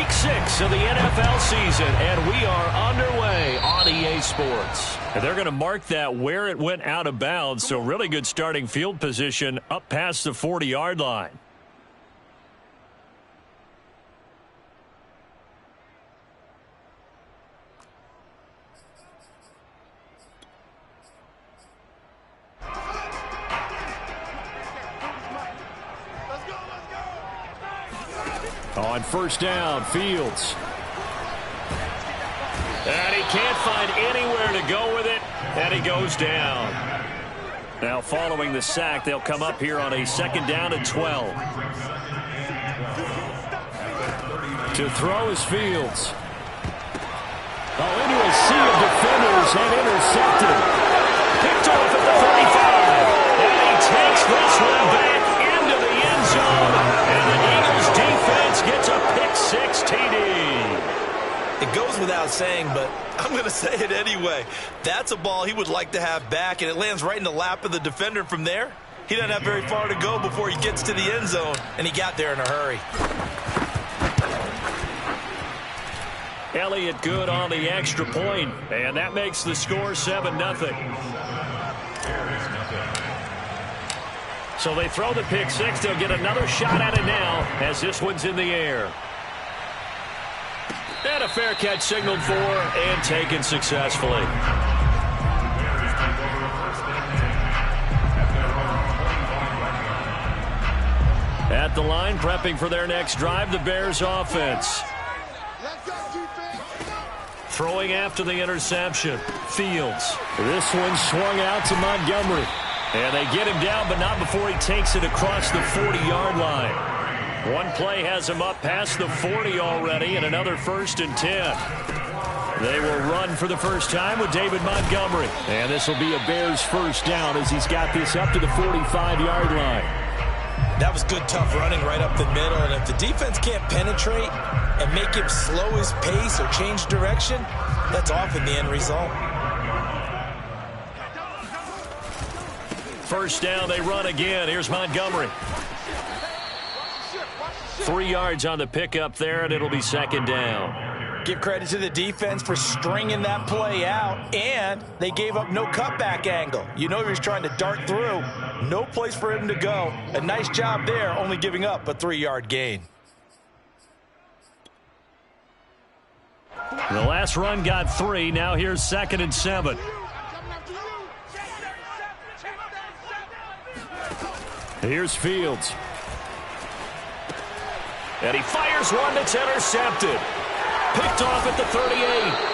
Week 6 of the NFL season, and we are underway on EA Sports. And they're going to mark that where it went out of bounds, so really good starting field position up past the 40-yard line. On first down, Fields. And he can't find anywhere to go with it, and he goes down. Now following the sack, they'll come up here on a second down and 12. To throw is Fields. Oh, into a sea of defenders and intercepted. Picked off at the 35. And he takes this one back into the end zone. And the Eagles defense gets a pick-6 TD. It goes without saying, but I'm going to say it anyway. That's a ball he would like to have back, and it lands right in the lap of the defender from there. He doesn't have very far to go before he gets to the end zone, and he got there in a hurry. Elliott good on the extra point, and that makes the score 7-0. So they throw the pick-6. They'll get another shot at it now as this one's in the air. And a fair catch signaled for and taken successfully. At the line, prepping for their next drive, the Bears offense. Throwing after the interception, Fields. This one swung out to Montgomery. And they get him down, but not before he takes it across the 40-yard line. One play has him up past the 40 already, and another 1st and 10. They will run for the first time with David Montgomery. And this will be a Bears first down as he's got this up to the 45-yard line. That was good, tough running right up the middle. And if the defense can't penetrate and make him slow his pace or change direction, that's often the end result. First down, they run again. Here's Montgomery. 3 yards on the pickup there, and it'll be second down. Give credit to the defense for stringing that play out, and they gave up no cutback angle. You know he was trying to dart through. No place for him to go. A nice job there, only giving up a 3-yard gain. The last run got 3. Now here's 2nd and 7. Here's Fields. And he fires one that's intercepted. Picked off at the 38.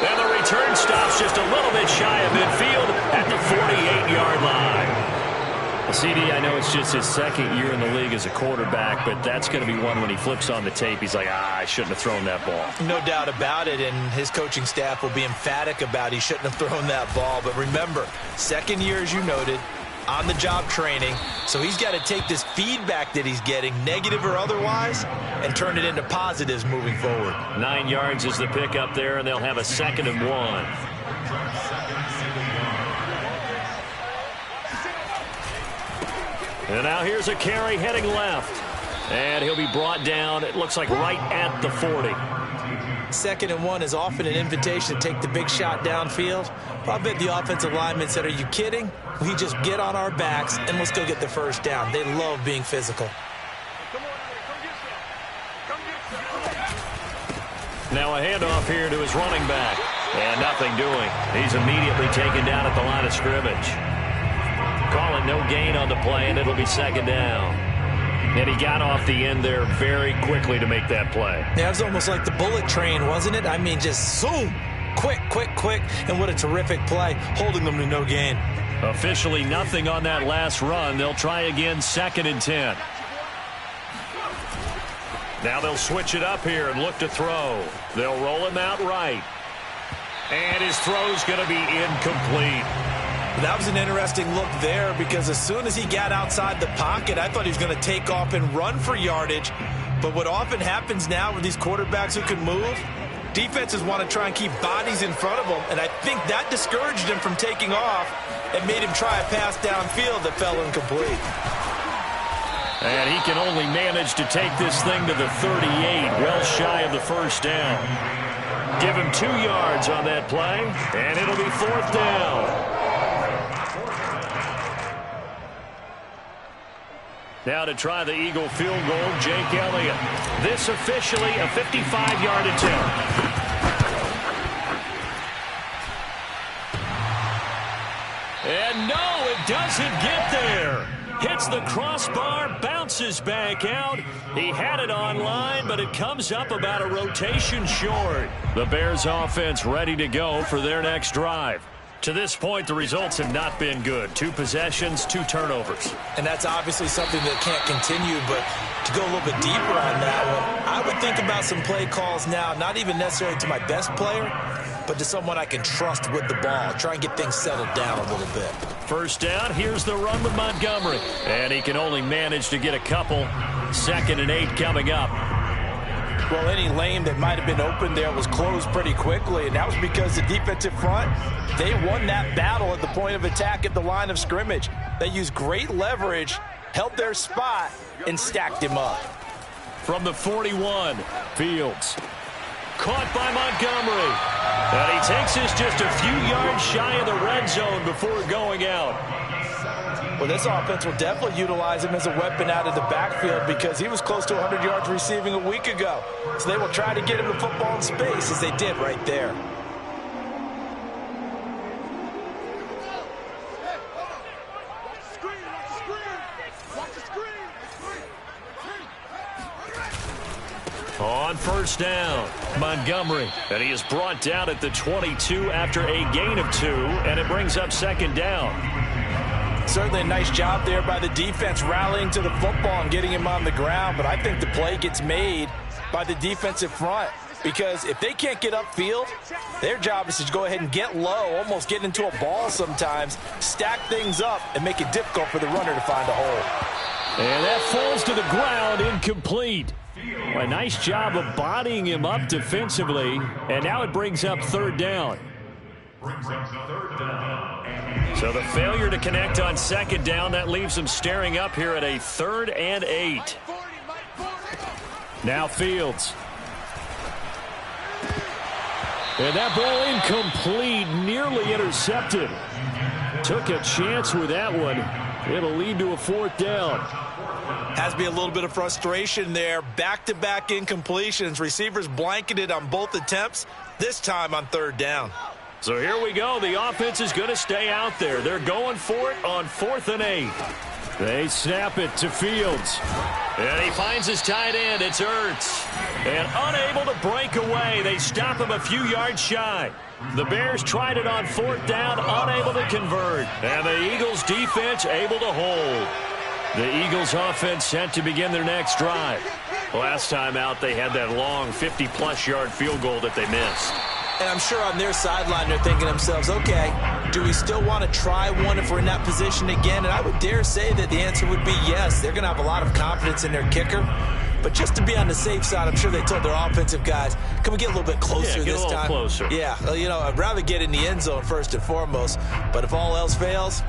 And the return stops just a little bit shy of midfield at the 48-yard line. Well, CD, I know it's just his second year in the league as a quarterback, but that's going to be one when he flips on the tape. He's like, I shouldn't have thrown that ball. No doubt about it, and his coaching staff will be emphatic about he shouldn't have thrown that ball. But remember, second year, as you noted, on-the-job training, so he's got to take this feedback that he's getting, negative or otherwise, and turn it into positives moving forward. 9 yards is the pickup there, and they'll have a 2nd and 1. And now here's a carry heading left. And he'll be brought down, it looks like right at the 40. 2nd and 1 is often an invitation to take the big shot downfield. I bet the offensive lineman said, are you kidding? We just get on our backs and let's go get the first down. They love being physical. Now a handoff here to his running back. And nothing doing. He's immediately taken down at the line of scrimmage. Calling no gain on the play, and it'll be 2nd down. And he got off the end there very quickly to make that play. Yeah, it was almost like the bullet train, wasn't it? I mean, just zoom. Quick, quick, quick. And what a terrific play, holding them to no gain. Officially nothing on that last run. They'll try again, 2nd and 10. Now they'll switch it up here and look to throw. They'll roll him out right. And his throw's going to be incomplete. That was an interesting look there because as soon as he got outside the pocket, I thought he was going to take off and run for yardage. But what often happens now with these quarterbacks who can move, defenses want to try and keep bodies in front of them, and I think that discouraged him from taking off and made him try a pass downfield that fell incomplete. And he can only manage to take this thing to the 38, well shy of the first down. Give him 2 yards on that play, and it'll be 4th down. Now to try the Eagle field goal, Jake Elliott. This officially a 55-yard attempt. And no, it doesn't get there. Hits the crossbar, bounces back out. He had it on line, but it comes up about a rotation short. The Bears offense ready to go for their next drive. To this point, the results have not been good. 2 possessions, 2 turnovers. And that's obviously something that can't continue, but to go a little bit deeper on that one, I would think about some play calls now, not even necessarily to my best player, but to someone I can trust with the ball. Try and get things settled down a little bit. First down, here's the run with Montgomery. And he can only manage to get a couple. 2nd and 8 coming up. Well, any lane that might have been open there was closed pretty quickly, and that was because the defensive front, they won that battle at the point of attack at the line of scrimmage. They used great leverage, held their spot, and stacked him up. From the 41, Fields. Caught by Montgomery. And he takes this just a few yards shy of the red zone before going out. Well, this offense will definitely utilize him as a weapon out of the backfield because he was close to 100 yards receiving a week ago. So they will try to get him the football in space as they did right there. On first down, Montgomery. And he is brought down at the 22 after a gain of 2, and it brings up 2nd down. Certainly a nice job there by the defense rallying to the football and getting him on the ground, but I think the play gets made by the defensive front because if they can't get upfield, their job is to go ahead and get low, almost get into a ball sometimes, stack things up, and make it difficult for the runner to find a hole. And that falls to the ground, incomplete. A nice job of bodying him up defensively, and now it brings up 3rd down. So the failure to connect on 2nd down, that leaves them staring up here at a 3rd and 8. Now Fields. And that ball incomplete, nearly intercepted. Took a chance with that one. It'll lead to a 4th down. Has to be a little bit of frustration there. Back-to-back incompletions. Receivers blanketed on both attempts, this time on 3rd down. So here we go. The offense is going to stay out there. They're going for it on 4th and 8. They snap it to Fields. And he finds his tight end. It's Ertz. And unable to break away. They stop him a few yards shy. The Bears tried it on 4th down, unable to convert. And the Eagles defense able to hold. The Eagles offense set to begin their next drive. Last time out, they had that long 50-plus yard field goal that they missed. And I'm sure on their sideline they're thinking to themselves, okay, do we still want to try one if we're in that position again? And I would dare say that the answer would be yes. They're going to have a lot of confidence in their kicker. But just to be on the safe side, I'm sure they told their offensive guys, can we get a little bit closer this time? Get a little closer. Yeah, you know, I'd rather get in the end zone first and foremost. But if all else fails,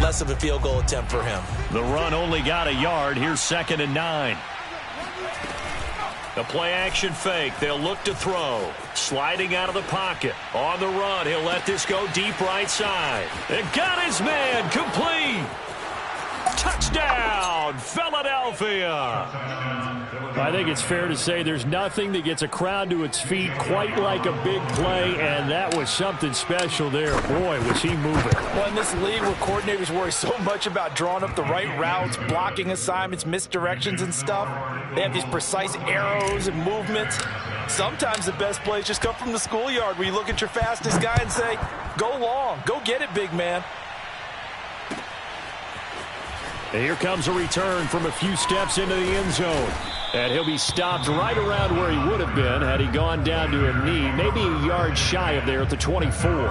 less of a field goal attempt for him. The run only got a yard. Here's 2nd and 9. The play-action fake. They'll look to throw. Sliding out of the pocket. On the run, he'll let this go deep right side. And got his man. Complete. Touchdown, Philadelphia. I think it's fair to say there's nothing that gets a crowd to its feet quite like a big play, and that was something special there. Boy, was he moving. Well, in this league where coordinators worry so much about drawing up the right routes, blocking assignments, misdirections and stuff, they have these precise arrows and movements. Sometimes the best plays just come from the schoolyard where you look at your fastest guy and say, go long, go get it, big man. And here comes a return from a few steps into the end zone. And he'll be stopped right around where he would have been had he gone down to a knee, maybe a yard shy of there at the 24.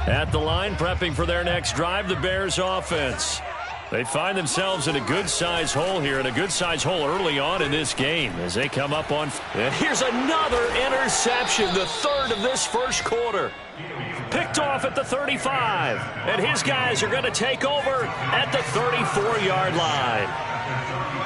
At the line, prepping for their next drive, the Bears offense. They find themselves in a good-size hole here, and a good-size hole early on in this game as they come up on. And here's another interception, the third of this first quarter. Picked off at the 35, and his guys are going to take over at the 34-yard line.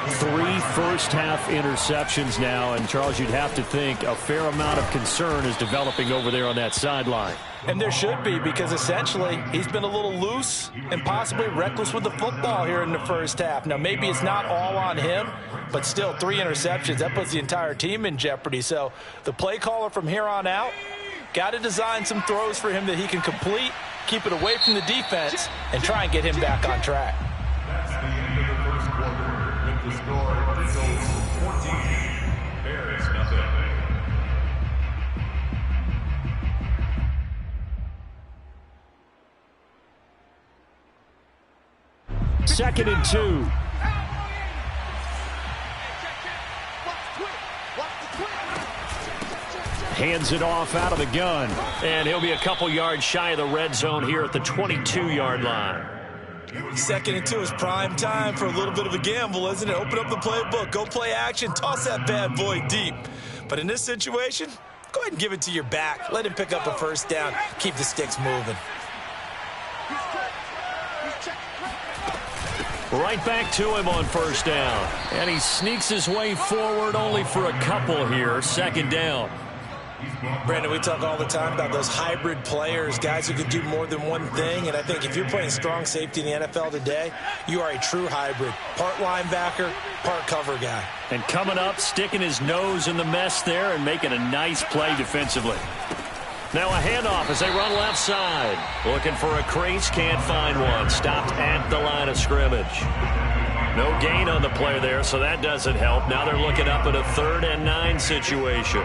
3 first-half interceptions now, and Charles, you'd have to think a fair amount of concern is developing over there on that sideline. And there should be, because essentially he's been a little loose and possibly reckless with the football here in the first half. Now, maybe it's not all on him, but still 3 interceptions. That puts the entire team in jeopardy. So the play caller from here on out got to design some throws for him that he can complete, keep it away from the defense, and try and get him back on track. That's the end of the first quarter with the score Eagles 14, Bears nothing. Second and 2. Hands it off out of the gun. And he'll be a couple yards shy of the red zone here at the 22-yard line. Second and 2 is prime time for a little bit of a gamble, isn't it? Open up the playbook, go play action, toss that bad boy deep. But in this situation, go ahead and give it to your back. Let him pick up a first down. Keep the sticks moving. Right back to him on first down. And he sneaks his way forward only for a couple here. Second down. Brandon, we talk all the time about those hybrid players, guys who can do more than one thing. And I think if you're playing strong safety in the NFL today, you are a true hybrid. Part linebacker, part cover guy. And coming up, sticking his nose in the mess there and making a nice play defensively. Now a handoff as they run left side. Looking for a crease, can't find one. Stopped at the line of scrimmage. No gain on the play there, so that doesn't help. Now they're looking up at a 3rd and 9 situation.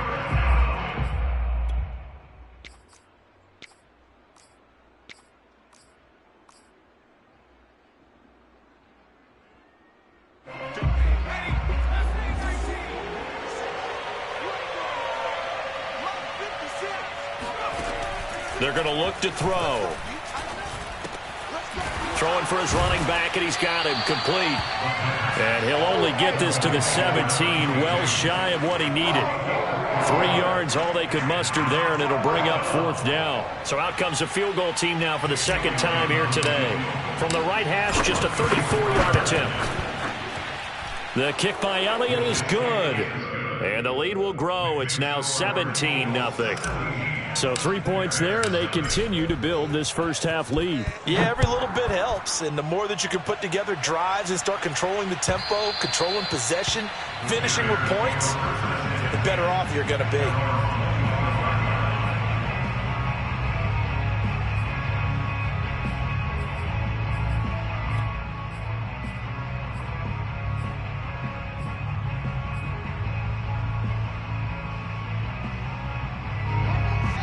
They're going to look to throw. Throwing for his running back, and he's got him complete. And he'll only get this to the 17, well shy of what he needed. 3 yards, all they could muster there, and it'll bring up 4th down. So out comes a field goal team now for the second time here today. From the right hash, just a 34-yard attempt. The kick by Elliott is good. And the lead will grow. It's now 17-0. So 3 points there, and they continue to build this first-half lead. Yeah, every little bit helps, and the more that you can put together drives and start controlling the tempo, controlling possession, finishing with points, the better off you're going to be.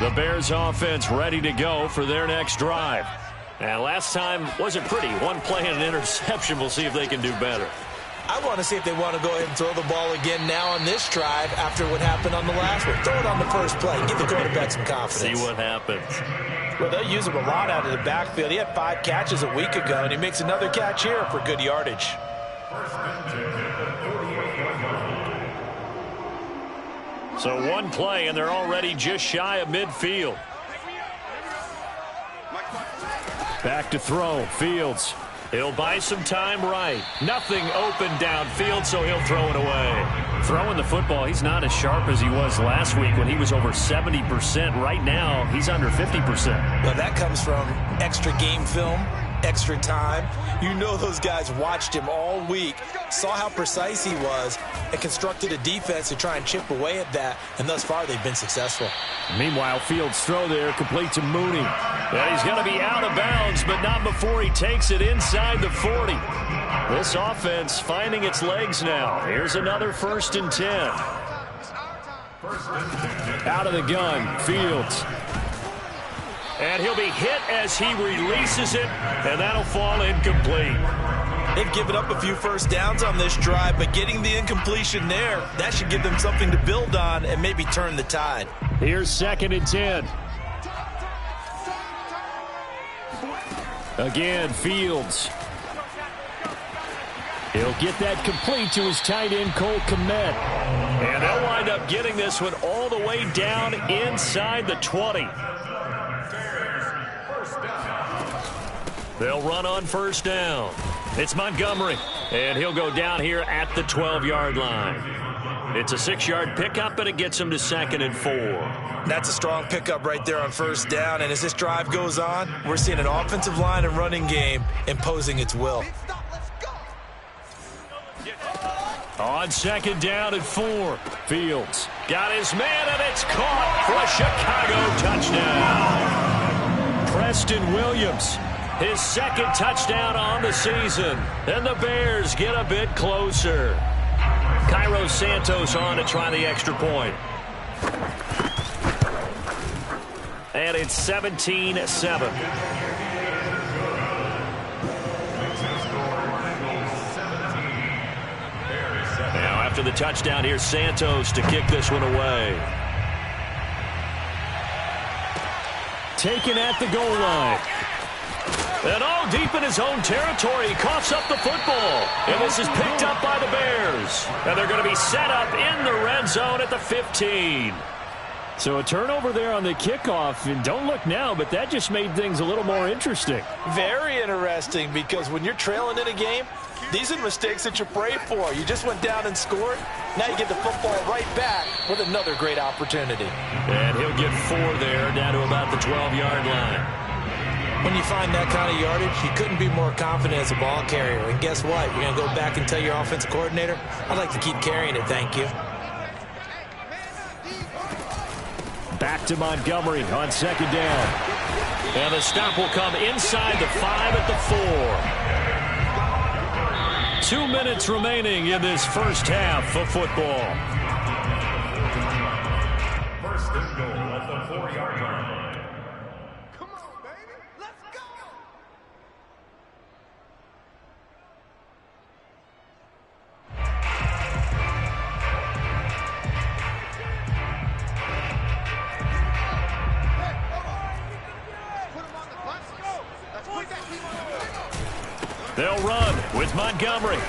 The Bears offense ready to go for their next drive. And last time wasn't pretty. 1 play and an interception. We'll see if they can do better. I want to see if they want to go ahead and throw the ball again now on this drive after what happened on the last one. Throw it on the first play. Give the quarterback some confidence. See what happens. Well, they'll use him a lot out of the backfield. He had 5 catches a week ago, and he makes another catch here for good yardage. So 1 play, and they're already just shy of midfield. Back to throw. Fields. He'll buy some time right. Nothing open downfield, so he'll throw it away. Throwing the football, he's not as sharp as he was last week when he was over 70%. Right now, he's under 50%. Well, that comes from extra game film, extra time. You know those guys watched him all week, saw how precise he was, and constructed a defense to try and chip away at that, and thus far they've been successful. Meanwhile, Fields' throw there complete to Mooney. And he's going to be out of bounds, but not before he takes it inside the 40. This offense finding its legs now. Here's another 1st and 10. Out of the gun, Fields. And he'll be hit as he releases it, and that'll fall incomplete. They've given up a few first downs on this drive, but getting the incompletion there, that should give them something to build on and maybe turn the tide. Here's 2nd and 10. Again, Fields. He'll get that complete to his tight end, Cole Kmet. And they'll wind up getting this one all the way down inside the 20. They'll run on first down. It's Montgomery, and he'll go down here at the 12-yard line. It's a 6-yard pickup, and it gets him to 2nd and 4. That's a strong pickup right there on first down, and as this drive goes on, we're seeing an offensive line and running game imposing its will. On 2nd down and 4, Fields got his man, and it's caught for a Chicago touchdown. Preston Williams, his 2nd touchdown on the season, and the Bears get a bit closer. Cairo Santos on to try the extra point. And it's 17-7. Now after the touchdown, here's Santos to kick this one away. Taken at the goal line. And all deep in his own territory, he coughs up the football. And this is picked up by the Bears. And they're going to be set up in the red zone at the 15. So a turnover there on the kickoff, and don't look now, but that just made things a little more interesting. Very interesting, because when you're trailing in a game, these are the mistakes that you pray for. You just went down and scored. Now you get the football right back with another great opportunity. And he'll get 4 there, down to about the 12-yard line. When you find that kind of yardage, you couldn't be more confident as a ball carrier. And guess what? You're going to go back and tell your offensive coordinator, I'd like to keep carrying it, thank you. Back to Montgomery on 2nd down. And the stop will come inside the 5 at the 4. 2 minutes remaining in this first half of football. First and goal at the 4-yard line. They'll run with Montgomery.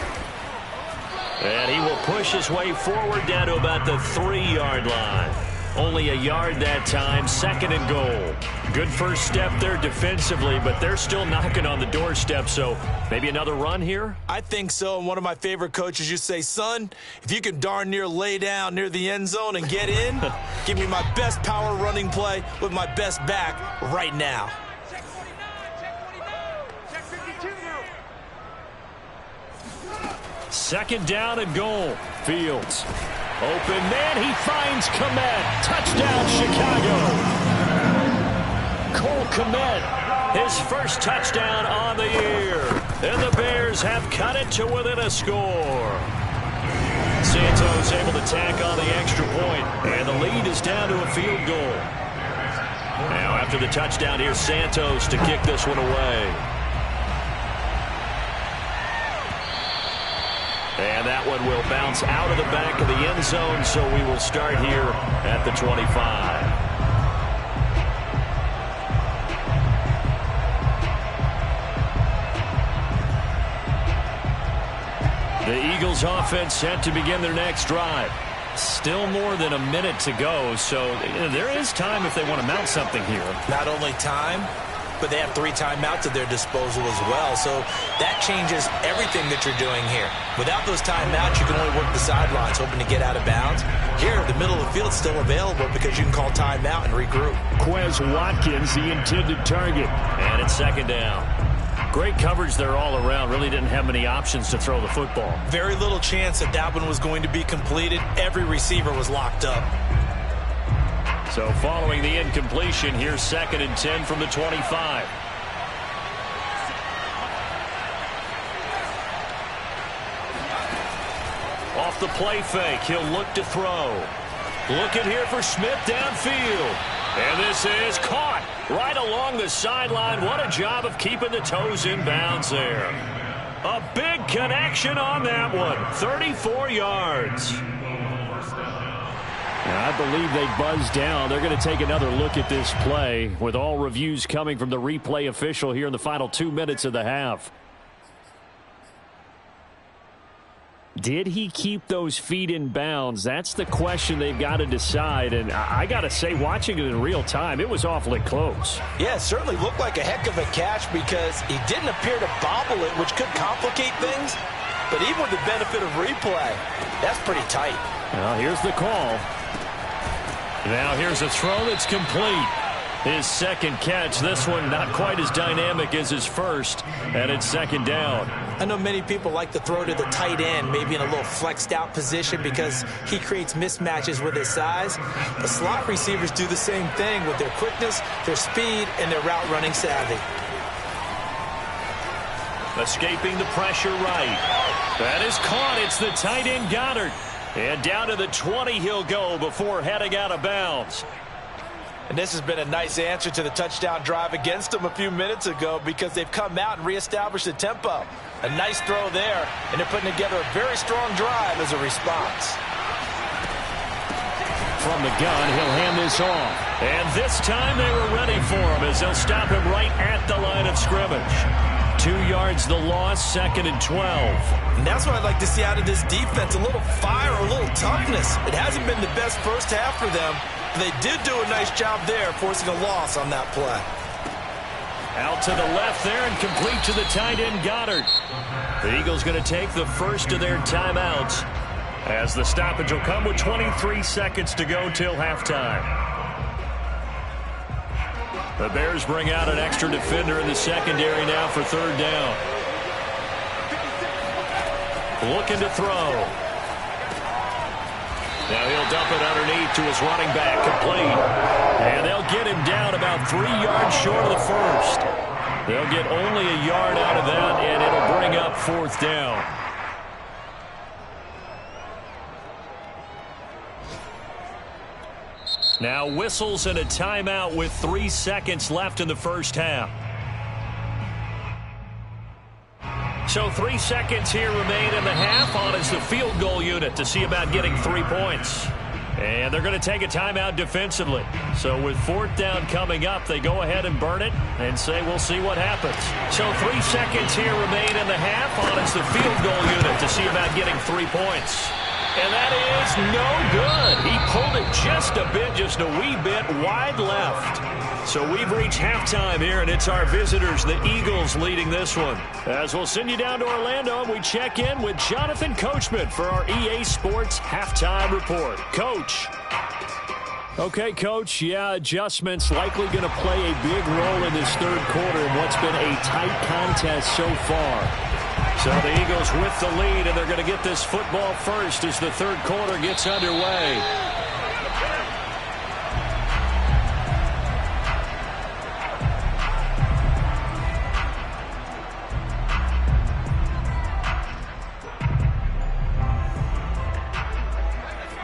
And he will push his way forward down to about the 3-yard line. Only a yard that time, 2nd and goal. Good first step there defensively, but they're still knocking on the doorstep, so maybe another run here? I think so. And one of my favorite coaches used to say, son, if you can darn near lay down near the end zone and get in, give me my best power running play with my best back right now. Second down and goal. Fields. Open man. He finds Kmet. Touchdown, Chicago. Cole Kmet, his first touchdown on the year. And the Bears have cut it to within a score. Santos able to tack on the extra point. And the lead is down to a field goal. Now after the touchdown, here's Santos to kick this one away. And that one will bounce out of the back of the end zone, so we will start here at the 25. The Eagles offense set to begin their next drive. Still more than a minute to go, so there is time if they want to mount something here. Not only time, but they have 3 timeouts at their disposal as well. So that changes everything that you're doing here. Without those timeouts, you can only work the sidelines, hoping to get out of bounds. Here, the middle of the field is still available because you can call timeout and regroup. Quez Watkins, the intended target. And it's 2nd down. Great coverage there all around. Really didn't have many options to throw the football. Very little chance that that one was going to be completed. Every receiver was locked up. So following the incompletion, here's 2nd and 10 from the 25. Off the play fake, he'll look to throw. Looking here for Smith downfield. And this is caught right along the sideline. What a job of keeping the toes in bounds there. A big connection on that one. 34 yards. I believe they buzzed down. They're going to take another look at this play with all reviews coming from the replay official here in the final 2 minutes of the half. Did he keep those feet in bounds? That's the question they've got to decide. And I got to say, watching it in real time, it was awfully close. Yeah, it certainly looked like a heck of a catch because he didn't appear to bobble it, which could complicate things. But even with the benefit of replay, that's pretty tight. Well, here's the call. Now here's a throw that's complete. His second catch, this one not quite as dynamic as his first, and it's second down. I know many people like to throw to the tight end, maybe in a little flexed out position because he creates mismatches with his size. The slot receivers do the same thing with their quickness, their speed, and their route running savvy. Escaping the pressure right. That is caught. It's the tight end Goddard. And down to the 20 he'll go before heading out of bounds. And this has been a nice answer to the touchdown drive against them a few minutes ago because they've come out and reestablished the tempo. A nice throw there, and they're putting together a very strong drive as a response. From the gun, he'll hand this off. And this time they were ready for him as they'll stop him right at the line of scrimmage. 2 yards the loss, 2nd and 12. And that's what I'd like to see out of this defense, a little fire, a little toughness. It hasn't been the best first half for them. They did do a nice job there, forcing a loss on that play. Out to the left there and complete to the tight end Goddard. The Eagles going to take the first of their timeouts as the stoppage will come with 23 seconds to go till halftime. The Bears bring out an extra defender in the secondary now for third down. Looking to throw. Now he'll dump it underneath to his running back, complete. And they'll get him down about 3 yards short of the first. They'll get only a yard out of that, and it'll bring up fourth down. Now whistles and a timeout with 3 seconds left in the first half. So 3 seconds here remain in the half. On is the field goal unit to see about getting 3 points. And they're going to take a timeout defensively. So with fourth down coming up, they go ahead and burn it and say we'll see what happens. So 3 seconds here remain in the half. On is the field goal unit to see about getting 3 points. And that is no good. He pulled it just a bit, just a wee bit wide left. So we've reached halftime here, and it's our visitors, the Eagles, leading this one. As we'll send you down to Orlando, and we check in with Jonathan Coachman for our EA Sports Halftime Report. Coach. Okay, Coach, yeah, adjustments likely going to play a big role in this third quarter in what's been a tight contest so far. So the Eagles with the lead, and they're going to get this football first as the third quarter gets underway.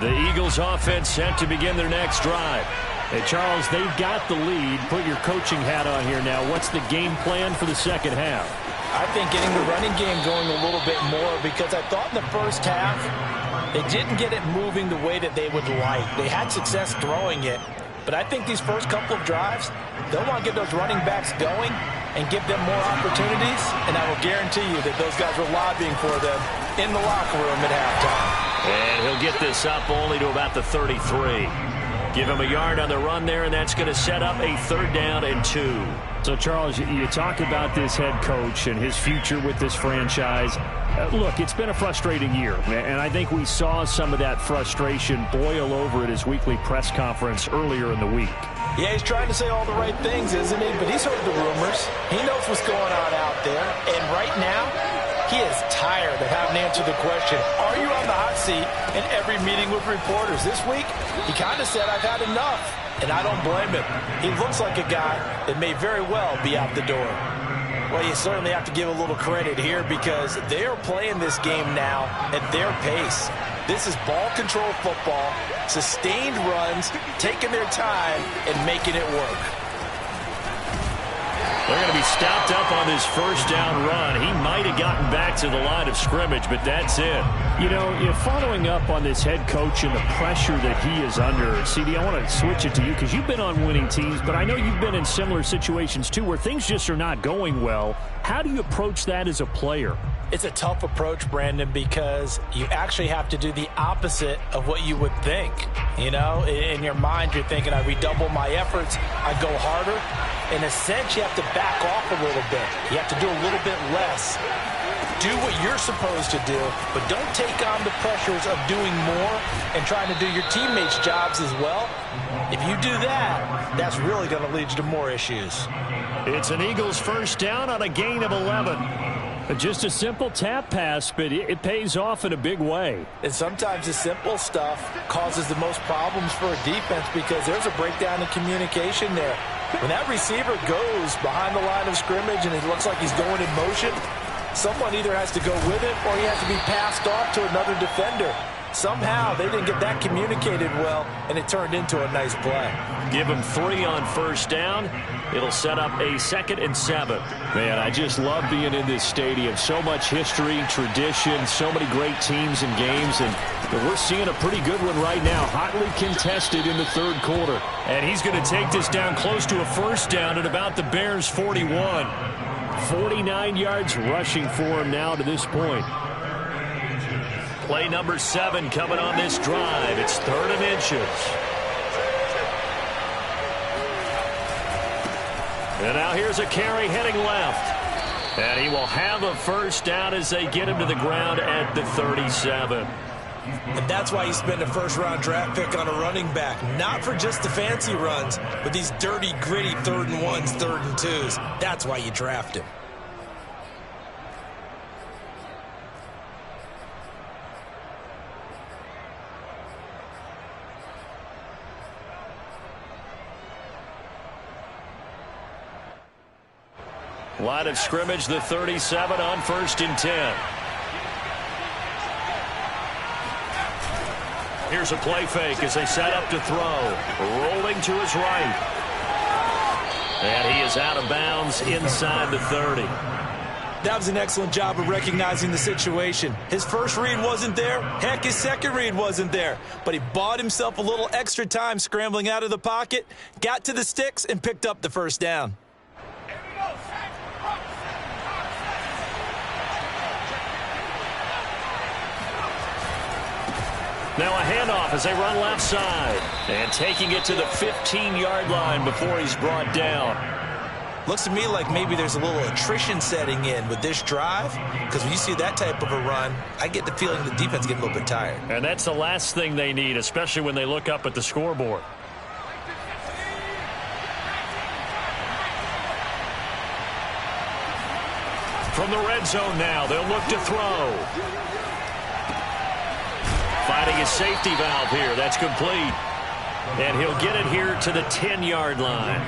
The Eagles offense set to begin their next drive. Hey, Charles, they've got the lead. Put your coaching hat on here now. What's the game plan for the second half? I think getting the running game going a little bit more because I thought in the first half they didn't get it moving the way that they would like. They had success throwing it, but I think these first couple of drives, they'll want to get those running backs going and give them more opportunities, and I will guarantee you that those guys were lobbying for them in the locker room at halftime. And he'll get this up only to about the 33. Give him a yard on the run there, and that's going to set up a 3rd down and 2. So, Charles, you talk about this head coach and his future with this franchise. Look, it's been a frustrating year, and I think we saw some of that frustration boil over at his weekly press conference earlier in the week. Yeah, he's trying to say all the right things, isn't he? But he's heard the rumors. He knows what's going on out there. And right now, he is tired of having to answer the question, are you on the hot seat in every meeting with reporters? This week, he kind of said, I've had enough. And I don't blame him. He looks like a guy that may very well be out the door. Well, you certainly have to give a little credit here because they are playing this game now at their pace. This is ball control football, sustained runs, taking their time and making it work. They're going to he stopped up on his first down run. He might have gotten back to the line of scrimmage, but that's it. You know, following up on this head coach and the pressure that he is under, CD, I want to switch it to you because you've been on winning teams, but I know you've been in similar situations too where things just are not going well. How do you approach that as a player? It's a tough approach, Brandon, because you actually have to do the opposite of what you would think. You know, in your mind, you're thinking, I redouble my efforts, I go harder. In a sense, you have to back off a little bit. You have to do a little bit less. Do what you're supposed to do, but don't take on the pressures of doing more and trying to do your teammates' jobs as well. If you do that, that's really going to lead you to more issues. It's an Eagles first down on a gain of 11. Just a simple tap pass, but it pays off in a big way. And sometimes the simple stuff causes the most problems for a defense because there's a breakdown in communication there. When that receiver goes behind the line of scrimmage and it looks like he's going in motion, someone either has to go with it or he has to be passed off to another defender. Somehow they didn't get that communicated well, and it turned into a nice play. Give him 3 on first down. It'll set up a 2nd and 7. Man, I just love being in this stadium. So much history, tradition, so many great teams and games, and we're seeing a pretty good one right now, hotly contested in the third quarter. And he's going to take this down close to a first down at about the Bears' 41. 49 yards rushing for him now to this point. Play number 7 coming on this drive. It's 3rd and inches. And now here's a carry heading left. And he will have a first down as they get him to the ground at the 37. And that's why you spend a first-round draft pick on a running back. Not for just the fancy runs, but these dirty, gritty 3rd and 1s, 3rd and 2s. That's why you draft him. Line of scrimmage, the 37 on 1st and 10. Here's a play fake as they set up to throw. Rolling to his right. And he is out of bounds inside the 30. That was an excellent job of recognizing the situation. His first read wasn't there. Heck, his second read wasn't there. But he bought himself a little extra time scrambling out of the pocket, got to the sticks, and picked up the first down. Now a handoff as they run left side. And taking it to the 15-yard line before he's brought down. Looks to me like maybe there's a little attrition setting in with this drive. Because when you see that type of a run, I get the feeling the defense getting a little bit tired. And that's the last thing they need, especially when they look up at the scoreboard. From the red zone now, they'll look to throw. Finding his safety valve here. That's complete. And he'll get it here to the 10-yard line.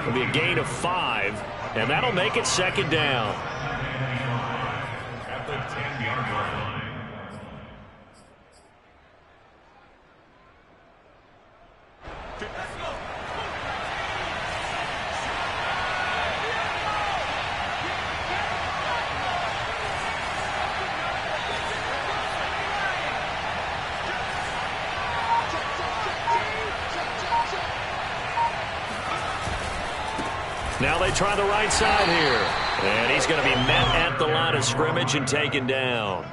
It'll be a gain of 5, and that'll make it 2nd down. At the 10-yard line. Now they try the right side here. And he's going to be met at the line of scrimmage and taken down.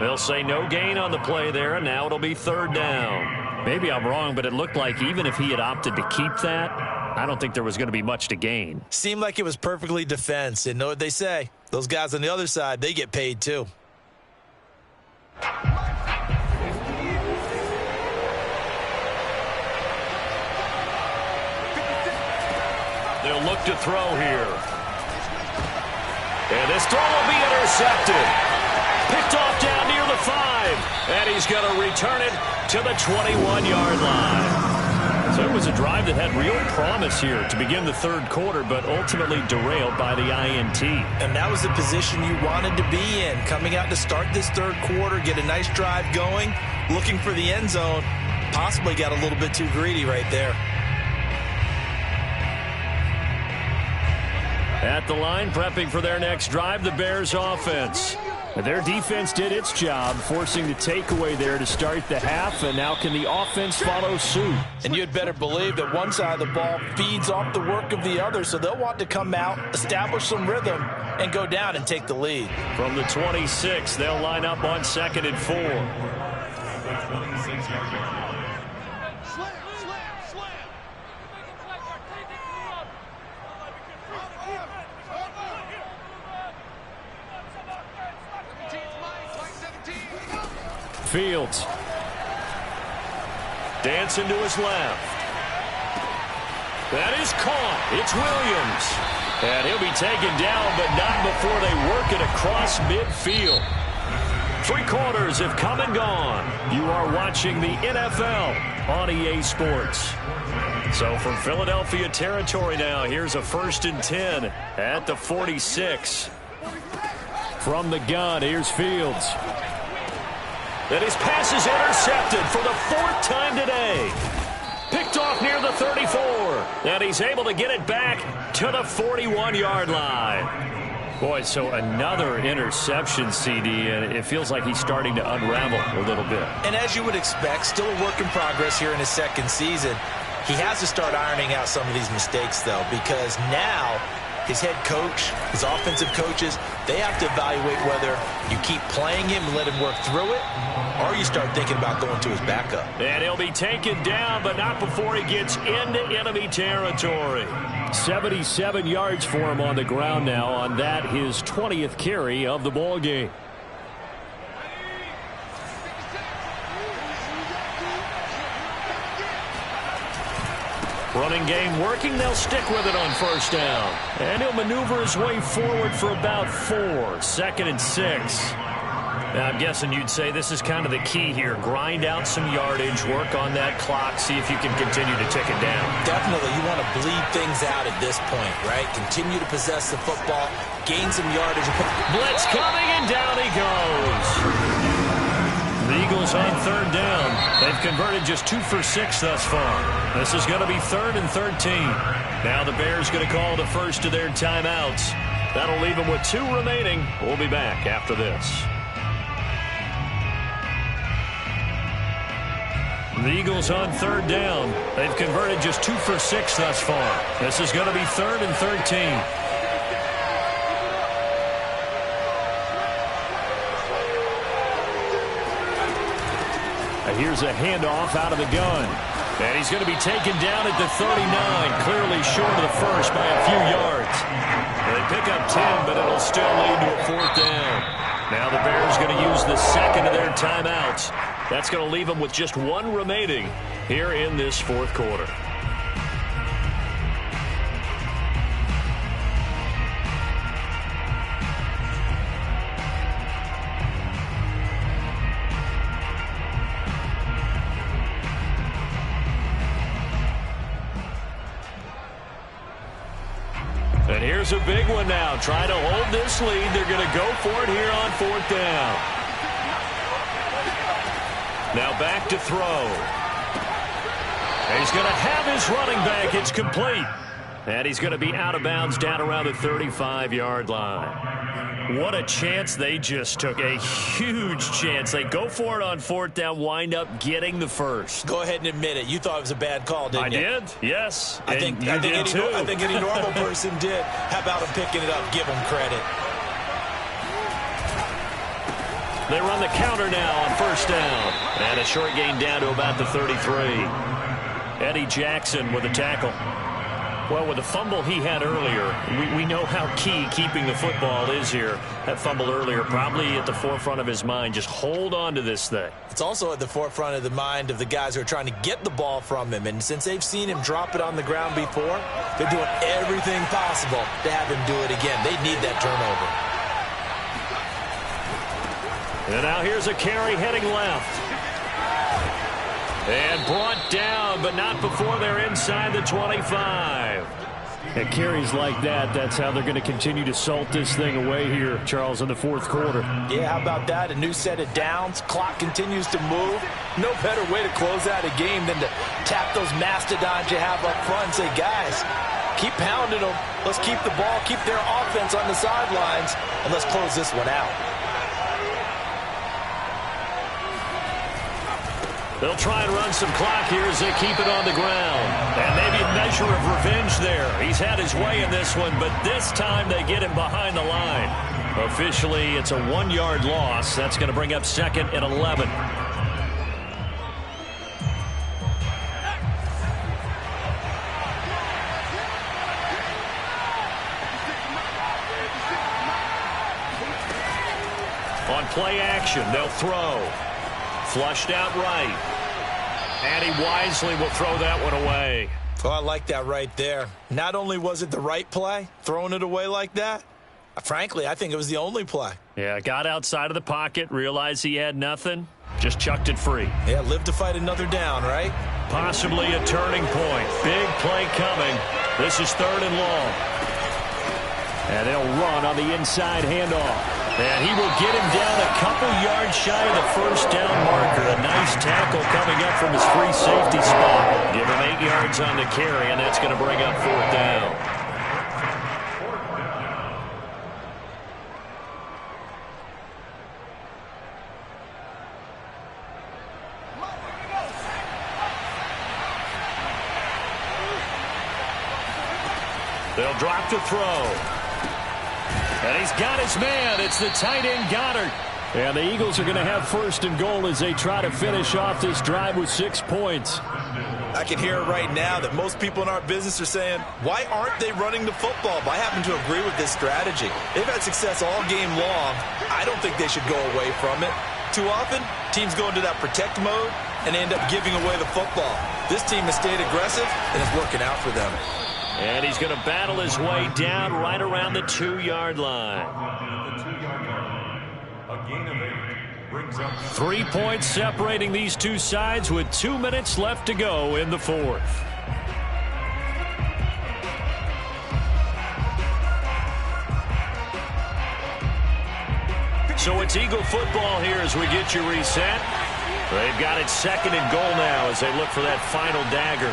They'll say no gain on the play there, and now it'll be 3rd down. Maybe I'm wrong, but it looked like even if he had opted to keep that, I don't think there was going to be much to gain. Seemed like it was perfectly defense. And know what they say? Those guys on the other side, they get paid too. They'll look to throw here. And this throw will be intercepted. Picked off down near the 5. And he's going to return it to the 21-yard line. So it was a drive that had real promise here to begin the third quarter, but ultimately derailed by the INT. And that was the position you wanted to be in. Coming out to start this third quarter, get a nice drive going, looking for the end zone. Possibly got a little bit too greedy right there. At the line, prepping for their next drive, the Bears offense. Their defense did its job, forcing the takeaway there to start the half, and now can the offense follow suit? And you'd better believe that one side of the ball feeds off the work of the other, so they'll want to come out, establish some rhythm, and go down and take the lead. From the 26, they'll line up on 2nd and 4. Fields. Dancing to his left. That is caught. It's Williams. And he'll be taken down, but not before they work it across midfield. 3 quarters have come and gone. You are watching the NFL on EA Sports. So from Philadelphia territory now, here's a 1st and 10 at the 46. From the gun, here's Fields. And his pass is intercepted for the 4th time today. Picked off near the 34. And he's able to get it back to the 41-yard line. Boy, so another interception, CD, and it feels like he's starting to unravel a little bit. And as you would expect, still a work in progress here in his 2nd season. He has to start ironing out some of these mistakes, though, because now his head coach, his offensive coaches, they have to evaluate whether you keep playing him and let him work through it, or you start thinking about going to his backup. And he'll be taken down, but not before he gets into enemy territory. 77 yards for him on the ground now on that, his 20th carry of the ball game. Running game working. They'll stick with it on 1st down. And he'll maneuver his way forward for about 4. 2nd and 6. Now, I'm guessing you'd say this is kind of the key here. Grind out some yardage, work on that clock, see if you can continue to tick it down. Definitely. You want to bleed things out at this point, right? Continue to possess the football, gain some yardage. Blitz coming, and down he goes. The Eagles on 3rd down. They've converted just 2 for 6 thus far. This is going to be 3rd and 13. Now the Bears going to call the first of their timeouts. That'll leave them with 2 remaining. We'll be back after this. The Eagles on 3rd down. They've converted just 2 for 6 thus far. This is going to be 3rd and 13. Here's a handoff out of the gun. And he's going to be taken down at the 39, clearly short of the first by a few yards. They pick up 10, but it'll still lead to a 4th down. Now the Bears going to use the 2nd of their timeouts. That's going to leave them with just 1 remaining here in this 4th quarter. And here's a big one now. Trying to hold this lead. They're going to go for it here on 4th down. Now back to throw. And he's going to have his running back. It's complete. And he's going to be out of bounds down around the 35-yard line. What a chance they just took. A huge chance. They go for it on 4th down, wind up getting the first. Go ahead and admit it. You thought it was a bad call, didn't you? I did, yes. I think any normal person did. How about him picking it up? Give him credit. They run the counter now on 1st down. And a short gain down to about the 33. Eddie Jackson with a tackle. Well, with the fumble he had earlier, we know how key keeping the football is here. That fumble earlier probably at the forefront of his mind. Just hold on to this thing. It's also at the forefront of the mind of the guys who are trying to get the ball from him. And since they've seen him drop it on the ground before, they're doing everything possible to have him do it again. They need that turnover. And now here's a carry heading left. And brought down, but not before they're inside the 25. And carries like that, that's how they're going to continue to salt this thing away here, Charles, in the 4th quarter. Yeah, how about that? A new set of downs. Clock continues to move. No better way to close out a game than to tap those mastodons you have up front and say, guys, Keep pounding them. Let's keep the ball, keep their offense on the sidelines, and let's close this one out. They'll try and run some clock here as they keep it on the ground. And maybe a measure of revenge there. He's had his way in this one, but this time they get him behind the line. Officially, it's a 1-yard loss. That's going to bring up 2nd and 11. On play action, they'll throw. Flushed out right. And he wisely will throw that one away. Oh, I like that right there. Not only was it the right play, throwing it away like that, frankly, I think it was the only play. Yeah, got outside of the pocket, realized he had nothing, just chucked it free. Yeah, live to fight another down, right? Possibly a turning point. Big play coming. This is 3rd and long. And they'll run on the inside handoff. And he will get him down a couple yards shy of the first down marker. A nice tackle coming up from his free safety spot. Give him 8 yards on the carry, and that's going to bring up 4th down. They'll drop to throw. And he's got his man. It's the tight end, Goddard. And the Eagles are going to have 1st and goal as they try to finish off this drive with 6 points. I can hear it right now that most people in our business are saying, why aren't they running the football? But I happen to agree with this strategy. They've had success all game long. I don't think they should go away from it. Too often, teams go into that protect mode and end up giving away the football. This team has stayed aggressive, and it's working out for them. And he's going to battle his way down right around the 2-yard line. The 2-yard line. A gain of 8 brings up 3 points separating these two sides with 2 minutes left to go in the 4th. So it's Eagle football here as we get you reset. They've got it 2nd and goal now as they look for that final dagger.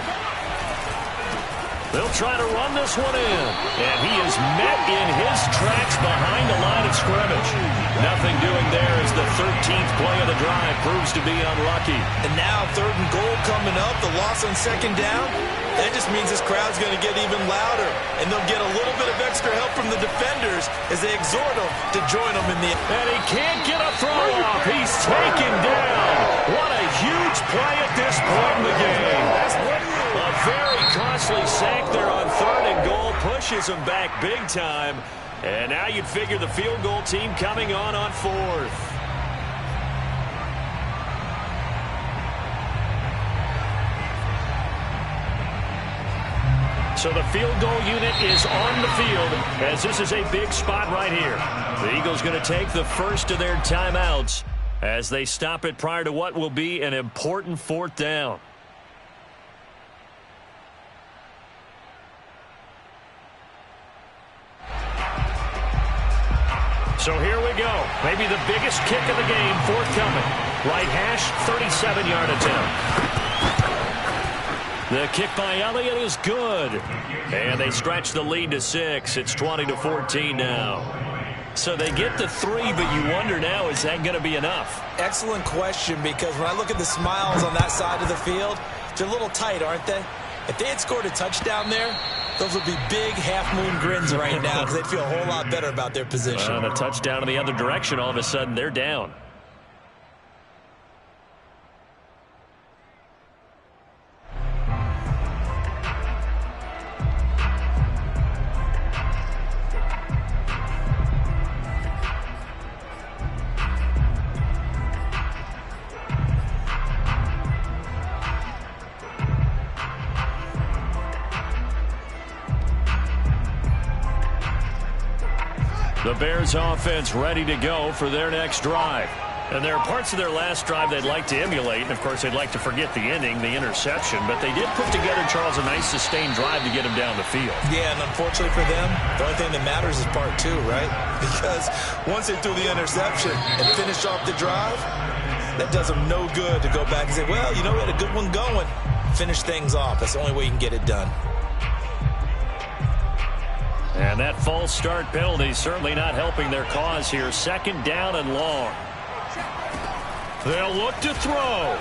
They'll try to run this one in. And he is met in his tracks behind the line of scrimmage. Nothing doing there as the 13th play of the drive proves to be unlucky. And now 3rd and goal coming up. The loss on 2nd down. That just means this crowd's going to get even louder. And they'll get a little bit of extra help from the defenders as they exhort them to join them in the... And he can't get a throw off. He's taken down. What a huge play at this point in the game. A very costly sack there on 3rd and goal. Pushes him back big time. And now you'd figure the field goal team coming on 4th. So the field goal unit is on the field as this is a big spot right here. The Eagles going to take the first of their timeouts as they stop it prior to what will be an important 4th down. So here we go. Maybe the biggest kick of the game forthcoming. Right hash, 37-yard attempt. The kick by Elliott is good. And they stretch the lead to 6. It's 20-14 now. So they get to 3, but you wonder now, is that going to be enough? Excellent question, because when I look at the smiles on that side of the field, they're a little tight, aren't they? If they had scored a touchdown there, those would be big half-moon grins right now because they'd feel a whole lot better about their position. On a touchdown in the other direction, all of a sudden they're down. The Bears offense ready to go for their next drive. And there are parts of their last drive they'd like to emulate. And, of course, they'd like to forget the ending, the interception. But they did put together, Charles, a nice sustained drive to get him down the field. Yeah, and unfortunately for them, the only thing that matters is part 2, right? Because once they threw the interception and finished off the drive, that does them no good to go back and say, well, you know, we had a good one going. Finish things off. That's the only way you can get it done. And that false start penalty certainly not helping their cause here. 2nd down and long. They'll look to throw.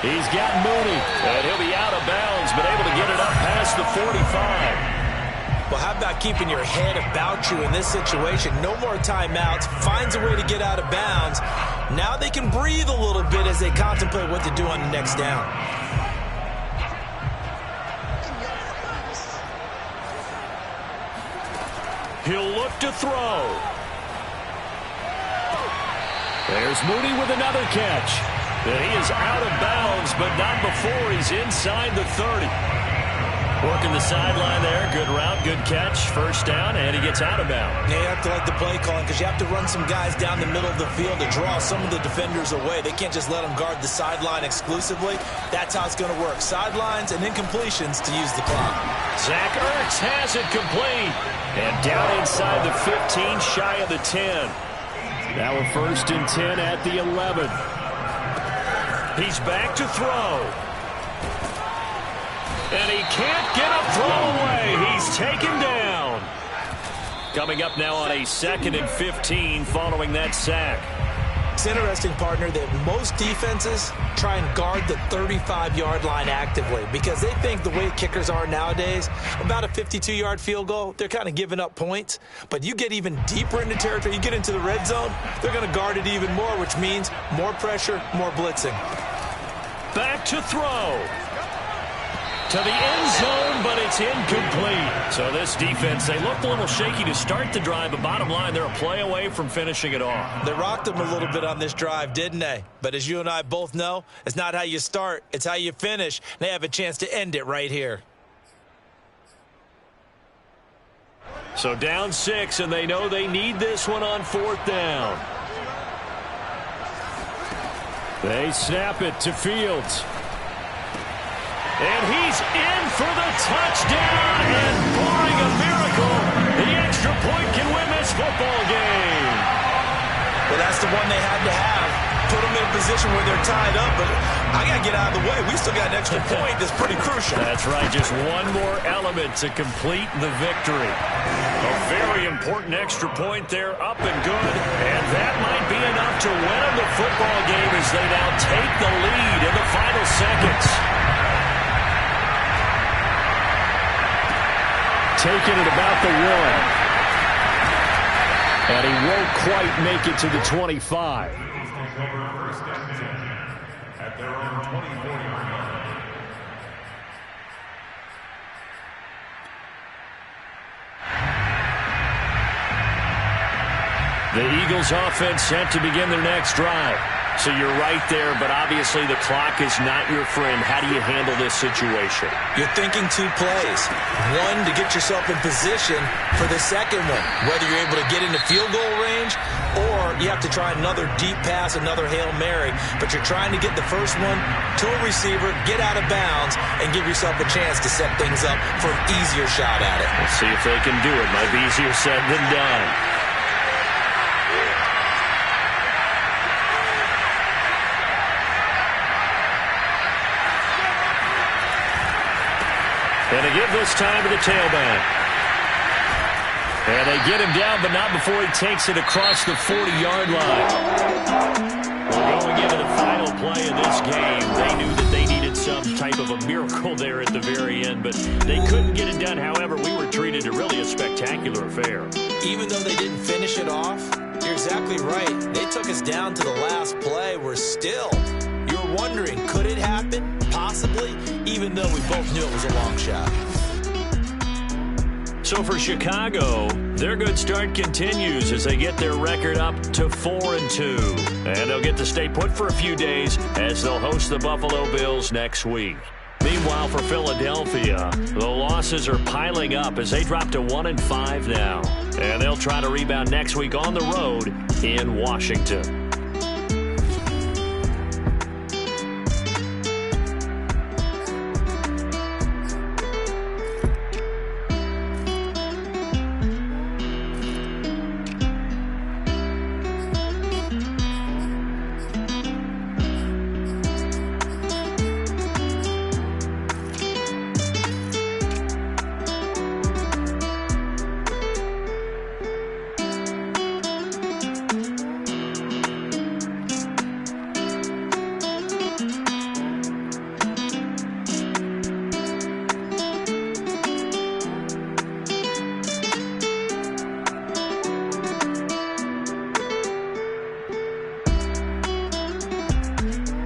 He's got Mooney, and he'll be out of bounds, but able to get it up past the 45. Well, how about keeping your head about you in this situation? No more timeouts. Finds a way to get out of bounds. Now they can breathe a little bit as they contemplate what to do on the next down. He'll look to throw. There's Mooney with another catch. And he is out of bounds, but not before he's inside the 30. Working the sideline there. Good route, good catch. 1st down, and he gets out of bounds. Yeah, you have to like the play calling because you have to run some guys down the middle of the field to draw some of the defenders away. They can't just let them guard the sideline exclusively. That's how it's going to work. Sidelines and incompletions to use the clock. Zach Ertz has it complete. And down inside the 15, shy of the 10. Now a 1st and 10 at the 11. He's back to throw. And he can't get a throw away. He's taken down. Coming up now on a 2nd and 15 following that sack. It's interesting, partner, that most defenses try and guard the 35-yard line actively because they think the way kickers are nowadays, about a 52-yard field goal, they're kind of giving up points. But you get even deeper into territory, you get into the red zone, they're going to guard it even more, which means more pressure, more blitzing. Back to throw. To the end zone, but it's incomplete. So this defense, they looked a little shaky to start the drive, but bottom line, they're a play away from finishing it off. They rocked them a little bit on this drive, didn't they? But as you and I both know, it's not how you start, it's how you finish. They have a chance to end it right here. So down 6, and they know they need this one on 4th down. They snap it to Fields. And he's in for the touchdown, and barring a miracle, the extra point can win this football game. Well, that's the one they had to have. Put them in a position where they're tied up, but I got to get out of the way. We still got an extra point that's pretty crucial. That's right, just one more element to complete the victory. A very important extra point there, up and good, and that might be enough to win them the football game as they now take the lead in the final seconds. Taking it about the 1. And he won't quite make it to the 25. At their own 24-yard line. The Eagles offense set to begin their next drive. So you're right there, but obviously the clock is not your friend. How do you handle this situation? You're thinking 2 plays. One, to get yourself in position for the second one, whether you're able to get into field goal range or you have to try another deep pass, another Hail Mary. But you're trying to get the first one to a receiver, get out of bounds, and give yourself a chance to set things up for an easier shot at it. We'll see if they can do it. Might be easier said than done. And they give this time to the tailback. And they get him down, but not before he takes it across the 40-yard line. We're going into the final play of this game. They knew that they needed some type of a miracle there at the very end, but they couldn't get it done. However, we were treated to really a spectacular affair. Even though they didn't finish it off, you're exactly right. They took us down to the last play. We're still, you're wondering, could it happen? Possibly, even though we both knew it was a long shot. So for Chicago, their good start continues as they get their record up to 4-2. And they'll get to stay put for a few days as they'll host the Buffalo Bills next week. Meanwhile, for Philadelphia, the losses are piling up as they drop to 1-5 now. And they'll try to rebound next week on the road in Washington.